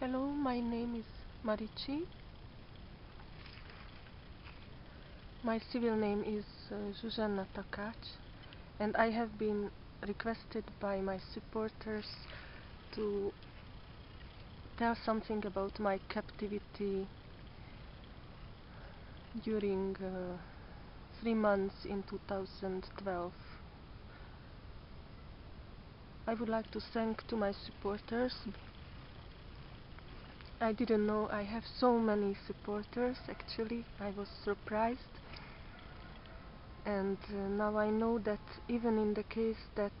Hello, my name is Marīci. My civil name is Zuzana Takács, and I have been requested by my supporters to tell something about my captivity during 3 months in 2012. I would like to thank to my supporters. I didn't know I have so many supporters, actually. I was surprised. And now I know that even in the case that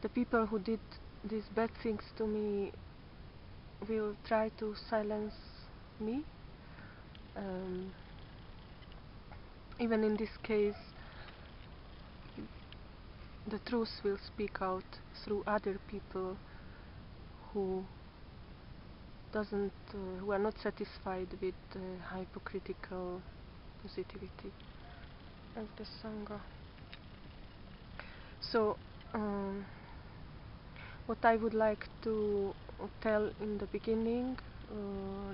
the people who did these bad things to me will try to silence me, even in this case the truth will speak out through other people who are not satisfied with hypocritical positivity of the Sangha. So what I would like to tell in the beginning,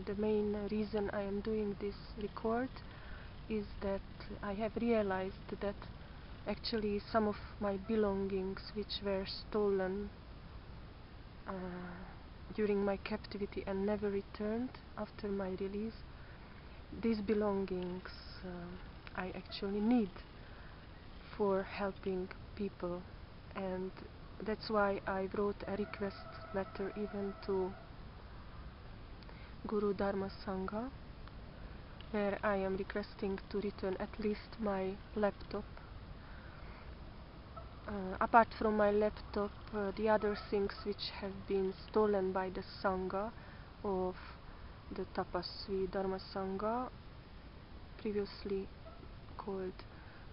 the main reason I am doing this record is that I have realized that actually some of my belongings which were stolen during my captivity and never returned after my release, these belongings I actually need for helping people, and that's why I wrote a request letter even to Guru Dharma Sangha, where I am requesting to return at least my laptop. Apart from my laptop, the other things which have been stolen by the Sangha of the Tapasvi Dharma Sangha, previously called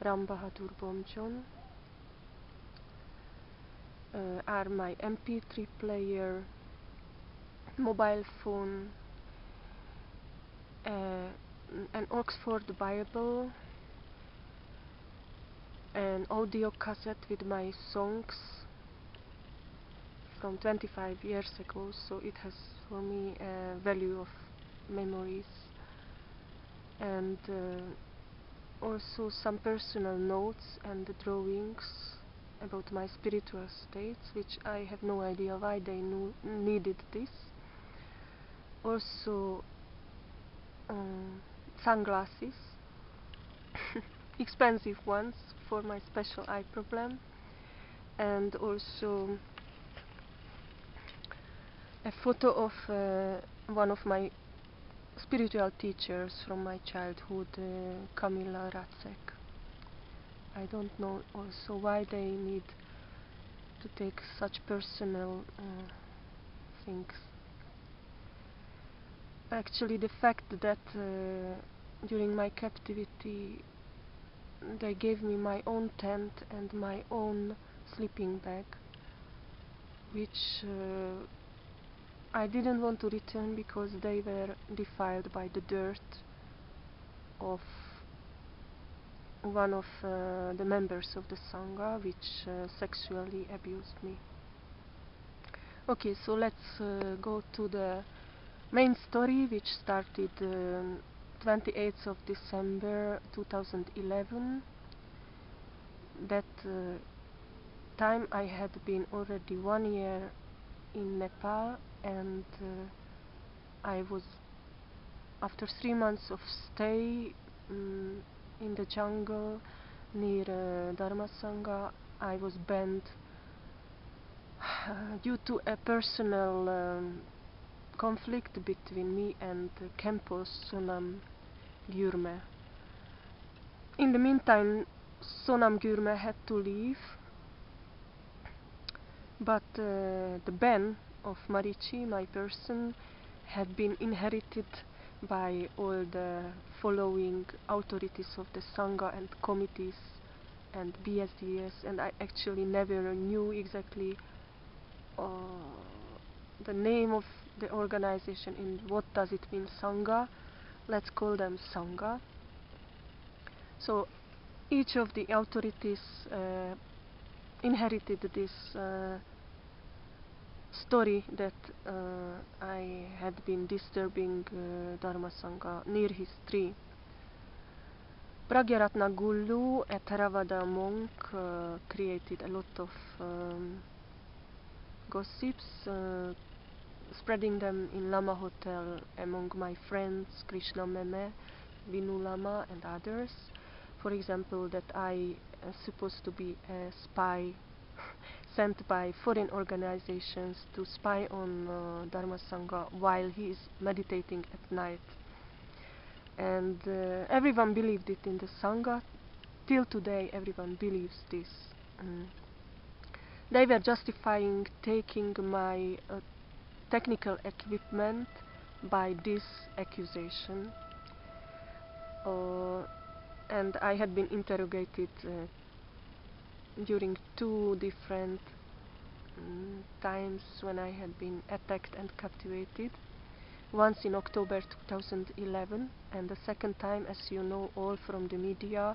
Ram Bahadur Bomjon, are my MP3 player, mobile phone, an Oxford Bible, an audio cassette with my songs from 25 years ago, so it has for me a value of memories, and also some personal notes and drawings about my spiritual states, which I have no idea why they needed this. Also sunglasses, expensive ones for my special eye problem, and also a photo of one of my spiritual teachers from my childhood, Kamila Racek. I don't know also why they need to take such personal things. Actually, the fact that during my captivity they gave me my own tent and my own sleeping bag, which I didn't want to return because they were defiled by the dirt of one of the members of the Sangha, which sexually abused me. Okay, so let's go to the main story, which started 28th of December 2011. That time I had been already 1 year in Nepal, and I was, after 3 months of stay in the jungle near Dharma Sangha, I was banned due to a personal conflict between me and Khenpo Sonam Gyurme. In the meantime, Sonam Gyurme had to leave, but the ban of Marīci, my person, had been inherited by all the following authorities of the Sangha and committees and BSDS, and I actually never knew exactly the name of the organization and what does it mean, Sangha. Let's call them Sangha. So each of the authorities inherited this story that I had been disturbing Dharma Sangha near his tree. Pragyaratna Gulu, a Theravada monk, created a lot of gossips, spreading them in Lama Hotel among my friends, Krishna Meme, Vinu Lama and others. For example, that I am supposed to be a spy sent by foreign organizations to spy on Dharma Sangha while he is meditating at night. And everyone believed it in the Sangha. Till today, everyone believes this. They were justifying taking my technical equipment by this accusation. And I had been interrogated during 2 different times when I had been attacked and captivated. Once in October 2011, and the second time, as you know all from the media,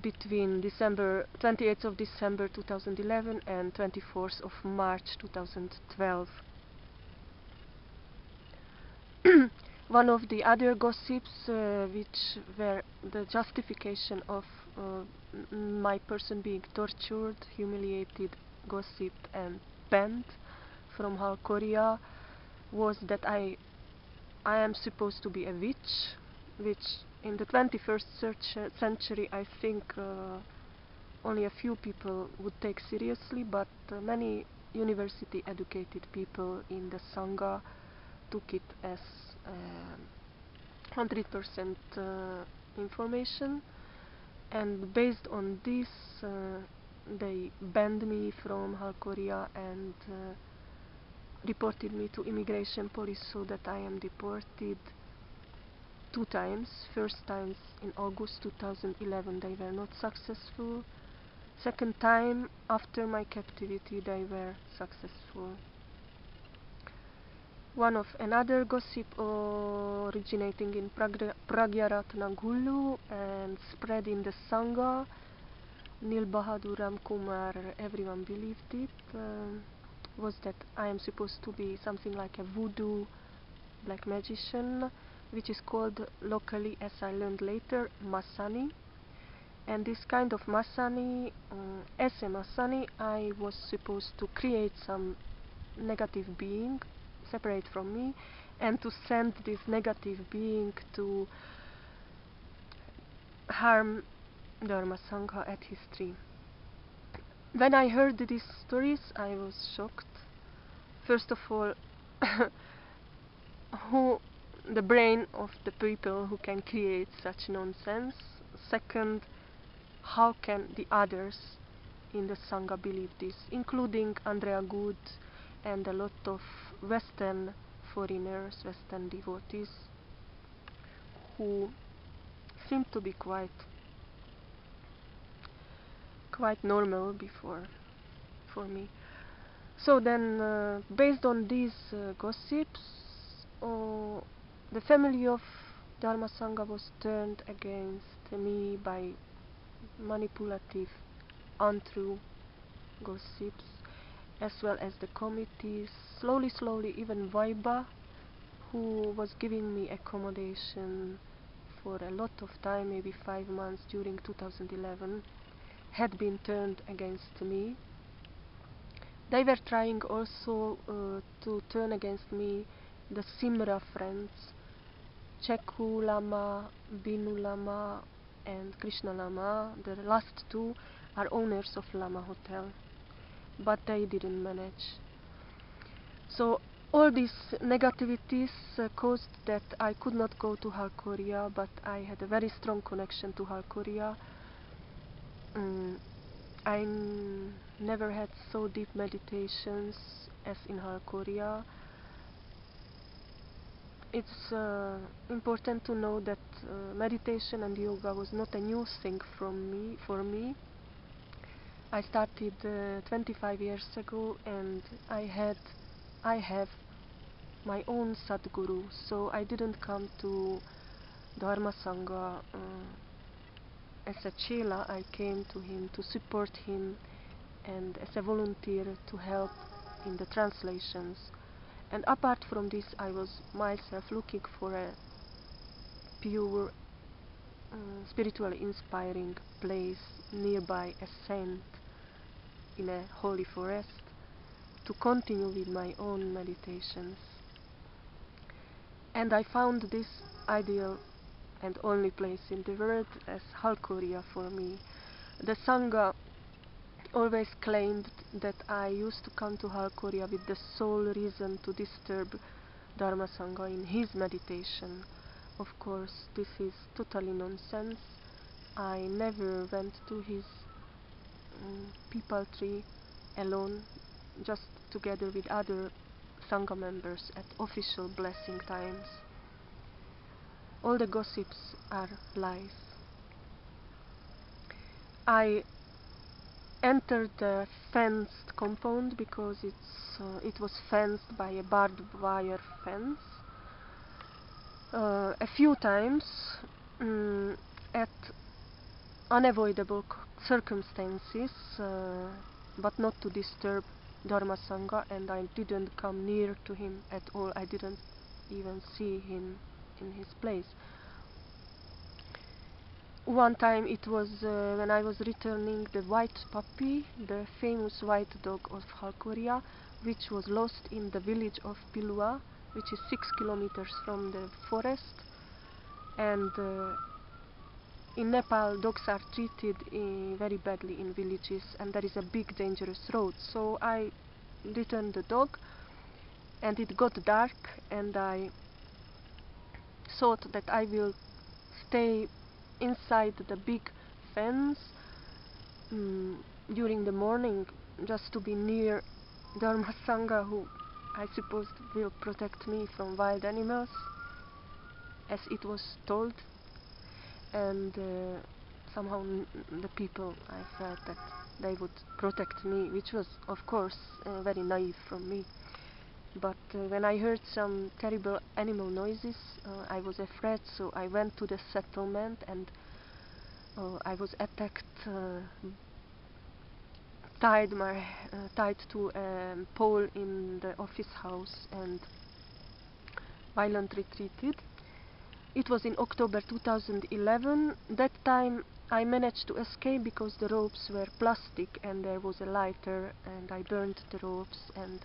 between 28th of December 2011 and 24th of March 2012. One of the other gossips, which were the justification of my person being tortured, humiliated, gossiped and banned from Halkhoriya, was that I am supposed to be a witch, which in the 21st century I think only a few people would take seriously, but many university educated people in the Sangha took it as 100% information, and based on this they banned me from Halkhoriya and reported me to immigration police so that I am deported 2 times. First times in August 2011 they were not successful. Second time after my captivity they were successful. One of another gossip originating in Pragyaratna Gulu and spread in the Sangha, Ram Bahadur Bomjon, everyone believed it, was that I am supposed to be something like a voodoo black magician, which is called locally, as I learned later, Masani. And this kind of Masani, as a Masani, I was supposed to create some negative being separate from me and to send this negative being to harm Dharma Sangha at his tree. When I heard these stories, I was shocked. First of all, who the brain of the people who can create such nonsense. Second, how can the others in the Sangha believe this, including Andrea Good and a lot of Western foreigners, Western devotees, who seem to be quite normal before for me. So then, based on these gossips, the family of Dharma Sangha was turned against me by manipulative, untrue gossips, as well as the committees. Slowly, even Vaiba, who was giving me accommodation for a lot of time, maybe 5 months during 2011, had been turned against me. They were trying also to turn against me the Simra friends, Cheku Lama, Binu Lama and Krishna Lama. The last 2 are owners of Lama Hotel, but they didn't manage. So all these negativities caused that I could not go to Halkhoriya, but I had a very strong connection to Halkhoriya. I never had so deep meditations as in Halkhoriya. It's important to know that meditation and yoga was not a new thing for me. I started 25 years ago, and I have my own Sadguru, so I didn't come to Dharma Sangha as a chela. I came to him to support him and as a volunteer to help in the translations. And apart from this, I was myself looking for a pure, spiritually inspiring place nearby a saint in a holy forest to continue with my own meditations. And I found this ideal and only place in the world as Halkhoriya for me. The Sangha always claimed that I used to come to Halkhoriya with the sole reason to disturb Dharma Sangha in his meditation. Of course, this is totally nonsense. I never went to his people tree alone, just together with other Sangha members at official blessing times. All the gossips are lies. I entered the fenced compound because it was fenced by a barbed wire fence. A few times at unavoidable circumstances, but not to disturb Dharma Sangha, and I didn't come near to him at all. I didn't even see him in his place. One time it was when I was returning the white puppy, the famous white dog of Halkhoriya, which was lost in the village of Pilua, which is 6 kilometers from the forest. And in Nepal, dogs are treated very badly in villages, and there is a big dangerous road. So I returned the dog, and it got dark, and I thought that I will stay inside the big fence during the morning, just to be near Dharma Sangha, who I suppose will protect me from wild animals, as it was told. And somehow the people, I felt that they would protect me, which was of course very naive from me. But when I heard some terrible animal noises, I was afraid, so I went to the settlement, and I was attacked, tied to a pole in the office house, and violently treated. It was in October 2011. That time I managed to escape because the ropes were plastic and there was a lighter, and I burned the ropes and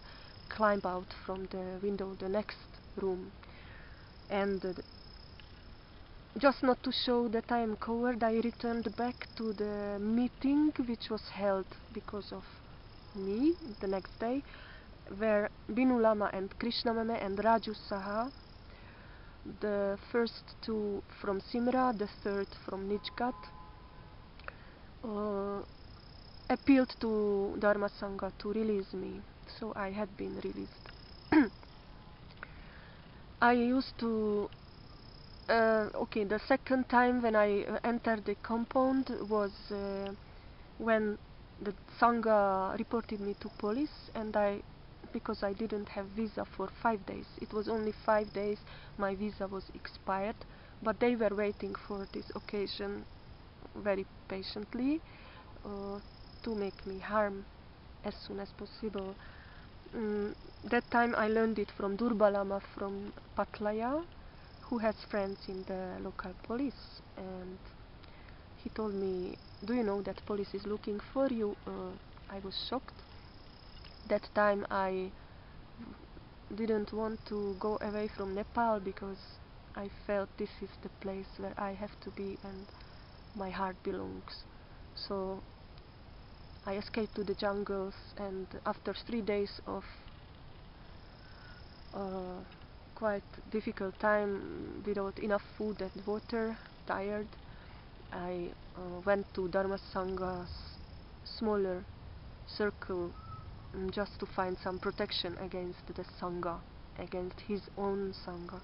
climbed out from the window the next room. And just not to show that I am coward, I returned back to the meeting which was held because of me the next day, where Binu Lama and Krishna Meme and Raju Saha, the first two from Simra, the third from Nijgat, appealed to Dharma Sangha to release me. So I had been released. I used to the second time when I entered the compound was when the Sangha reported me to police, and because I didn't have visa for 5 days. It was only 5 days my visa was expired, but they were waiting for this occasion very patiently to make me harm as soon as possible. That time I learned it from Durba Lama from Pattaya, who has friends in the local police, and he told me, "Do you know that police is looking for you?" I was shocked. That time I didn't want to go away from Nepal because I felt this is the place where I have to be and my heart belongs. So I escaped to the jungles, and after 3 days of quite difficult time without enough food and water, tired, I went to Dharma Sangha's smaller circle just to find some protection against the Sangha, against his own Sangha.